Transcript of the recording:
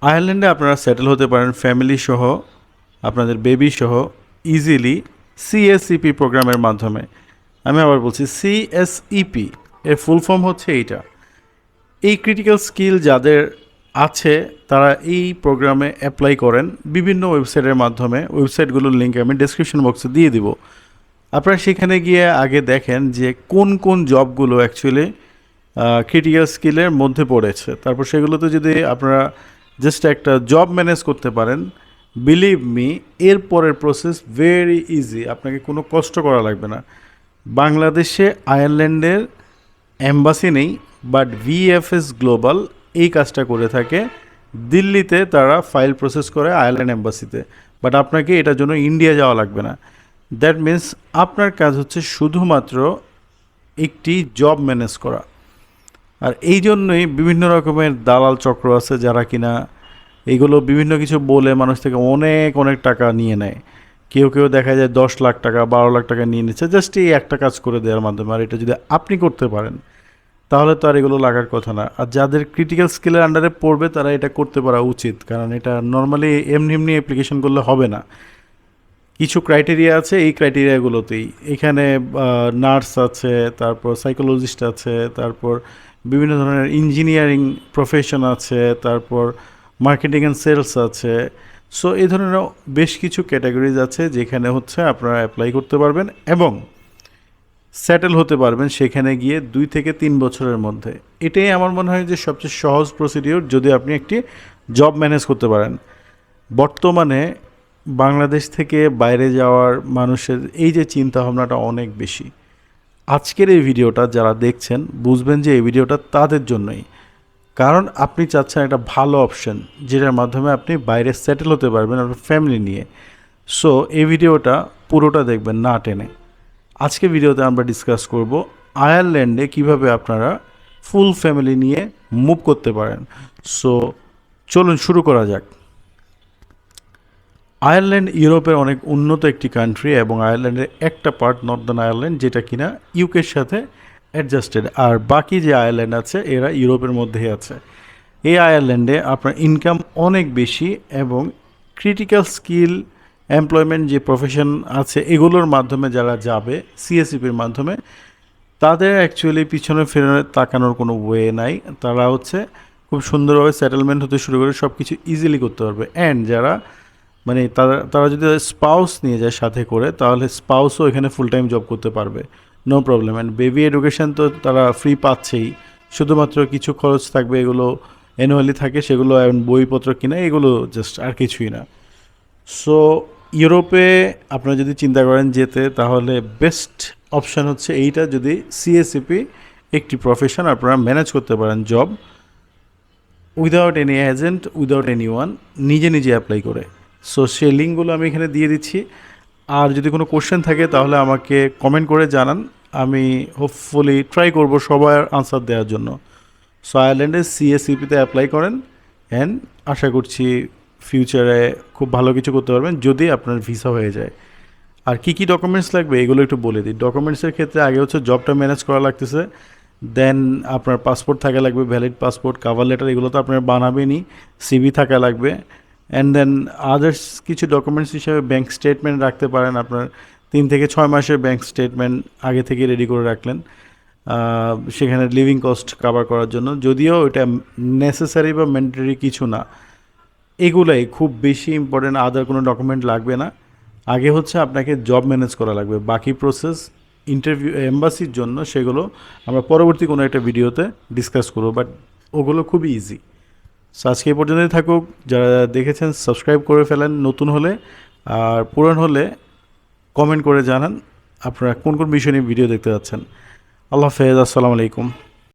আয়ারল্যান্ডে আপনারা সেটেল হতে পারেন ফ্যামিলি সহ, আপনাদের বেবি সহ ইজিলি সিএসইপি প্রোগ্রামের মাধ্যমে। আমি আবার বলছি সিএসইপি এর ফুল ফর্ম হচ্ছে এইটা। এই ক্রিটিক্যাল স্কিল যাদের আছে তারা এই প্রোগ্রামে অ্যাপ্লাই করেন বিভিন্ন ওয়েবসাইটের মাধ্যমে। ওয়েবসাইটগুলোর লিঙ্ক আমি ডেসক্রিপশন বক্সে দিয়ে দিব। আপনারা সেখানে গিয়ে আগে দেখেন যে কোন কোন জবগুলো অ্যাকচুয়ালি ক্রিটিক্যাল স্কিলের মধ্যে পড়েছে, তারপর সেগুলোতে যদি আপনারা জাস্ট একটা জব ম্যানেজ করতে পারেন, বিলিভ মি এরপরের প্রসেস ভেরি ইজি, আপনাকে কোনো কষ্ট করা লাগবে না। বাংলাদেশে আয়ারল্যান্ডের এম্বাসি নেই, বাট ভিএফএস গ্লোবাল এই কাজটা করে থাকে। দিল্লিতে তারা ফাইল প্রসেস করে আয়ারল্যান্ড এম্বাসিতে, বাট আপনাকে এটার জন্য ইন্ডিয়া যাওয়া লাগবে না। দ্যাট মিন্স আপনার কাজ হচ্ছে শুধুমাত্র একটি জব ম্যানেজ করা। আর এই জন্যই বিভিন্ন রকমের দালাল চক্র আছে যারা কিনা এইগুলো বিভিন্ন কিছু বলে মানুষ থেকে অনেক অনেক টাকা নিয়ে নেয়। কেউ কেউ দেখা যায় 10 লাখ টাকা 12 লাখ টাকা নিয়ে নিচ্ছে জাস্ট এই একটা কাজ করে দেওয়ার মাধ্যমে। আর এটা যদি আপনি করতে পারেন তাহলে তো আর এগুলো লাগার কথা না। আর যাদের ক্রিটিক্যাল স্কিলের আন্ডারে পড়বে তারা এটা করতে পারা উচিত, কারণ এটা নর্মালি এমনি এমনি অ্যাপ্লিকেশন করলে হবে না। কিছু ক্রাইটেরিয়া আছে, এই ক্রাইটেরিয়াগুলোতেই এখানে নার্স আছে, তারপর সাইকোলজিস্ট আছে, তারপর বিভিন্ন ধরনের ইঞ্জিনিয়ারিং প্রফেশন আছে, তারপর মার্কেটিং অ্যান্ড সেলস আছে। সো এই ধরনের বেশ কিছু ক্যাটাগরিজ আছে যেখানে হচ্ছে আপনারা অ্যাপ্লাই করতে পারবেন এবং সেটেল হতে পারবেন সেখানে গিয়ে 2 থেকে 3 বছরের মধ্যে। এটাই আমার মনে হয় যে সবচেয়ে সহজ প্রসিডিওর যদি আপনি একটি জব ম্যানেজ করতে পারেন। বর্তমানে বাংলাদেশ থেকে বাইরে যাওয়ার মানুষের এই যে চিন্তা ভাবনাটা অনেক বেশি। আজকের এই ভিডিওটা যারা দেখছেন বুঝবেন যে এই ভিডিওটা তাদের জন্যই, কারণ আপনি চাচ্ছেন একটা ভালো অপশন যেটার মাধ্যমে আপনি বাইরে সেটেল হতে পারবেন আপনার ফ্যামিলি নিয়ে। সো এই ভিডিওটা পুরোটা দেখবেন না টেনে। আজকে ভিডিওতে আমরা ডিসকাস করব আয়ারল্যান্ডে কিভাবে আপনারা ফুল ফ্যামিলি নিয়ে মুভ করতে পারেন। সো চলুন শুরু করা যাক। আয়ারল্যান্ড ইউরোপের অনেক উন্নত একটি কান্ট্রি এবং আয়ারল্যান্ডের একটা পার্ট নর্দার্ন আয়ারল্যান্ড যেটা কিনা ইউকের সাথে অ্যাডজাস্টেড, আর বাকি যে আয়ারল্যান্ড আছে এরা ইউরোপের মধ্যেই আছে। এই আয়ারল্যান্ডে আপনার ইনকাম অনেক বেশি এবং ক্রিটিক্যাল স্কিল এমপ্লয়মেন্ট যে প্রফেশন আছে এগুলোর মাধ্যমে যারা যাবে সিএসইপির মাধ্যমে তাদের অ্যাকচুয়ালি পিছনে ফেরে তাকানোর কোনো ওয়ে নাই। তারা হচ্ছে খুব সুন্দরভাবে সেটেলমেন্ট হতে শুরু করে সব কিছু ইজিলি করতে পারবে। অ্যান্ড যারা মানে তারা যদি স্পাউস নিয়ে যায় সাথে করে তাহলে স্পাউসও এখানে ফুল টাইম জব করতে পারবে, no problem. And baby education তো তারা ফ্রি পাচ্ছেই, শুধুমাত্র কিছু খরচ থাকবে, এগুলো অ্যানুয়ালি থাকে, সেগুলো বইপত্র কিনা, এগুলো জাস্ট আর কিছুই না। সো ইউরোপে আপনারা যদি চিন্তা করেন যেতে তাহলে বেস্ট অপশান হচ্ছে এইটা, যদি সিএসইপি একটি প্রফেশন আপনারা ম্যানেজ করতে পারেন job without any agent without any one, নিজে নিজে অ্যাপ্লাই করে। সো সেই লিঙ্কগুলো আমি এখানে দিয়ে দিচ্ছি। আর যদি কোনো কোশ্চেন থাকে তাহলে আমাকে কমেন্ট করে জানান, আমি হোপফুলি ট্রাই করব সবার আনসার দেওয়ার জন্য। সো আয়ারল্যান্ডে সিএসইপিতে অ্যাপ্লাই করেন অ্যান্ড আশা করছি ফিউচারে খুব ভালো কিছু করতে পারবেন যদি আপনার ভিসা হয়ে যায়। আর কী কী ডকুমেন্টস লাগবে এগুলো একটু বলে দিই। ডকুমেন্টসের ক্ষেত্রে আগে হচ্ছে জবটা ম্যানেজ করা লাগতেছে, দেন আপনার পাসপোর্ট থাকা লাগবে, ভ্যালিড পাসপোর্ট, কাভার লেটার, এগুলো তো আপনার বানাবেনই, সিভি থাকা লাগবে। অ্যান্ড দেন আদার্স কিছু ডকুমেন্টস হিসেবে ব্যাঙ্ক স্টেটমেন্ট রাখতে পারেন, আপনার 3 থেকে 6 মাসের ব্যাঙ্ক স্টেটমেন্ট আগে থেকে রেডি করে রাখলেন, সেখানে লিভিং কস্ট কভার করার জন্য। যদিও এটা নেসেসারি বা ম্যান্ডেটরি কিছু না, এগুলাই খুব বেশি ইম্পর্টেন্ট, আদার কোনো ডকুমেন্ট লাগবে না। আগে হচ্ছে আপনাকে জব ম্যানেজ করা লাগবে, বাকি প্রসেস ইন্টারভিউ এম্বাসির জন্য সেগুলো আমরা পরবর্তী কোনো একটা ভিডিওতে ডিসকাস করবো, বাট ওগুলো খুবই ইজি। সো আজকে এই পর্যন্তই থাকুক। যারা দেখেছেন সাবস্ক্রাইব করে ফেলেন নতুন হলে, আর পুরান হলে কমেন্ট করে জানান আপনারা কোন কোন বিষয় নিয়ে ভিডিও দেখতে যাচ্ছেন। আল্লাহ হাফেজ, আসসালামু আলাইকুম।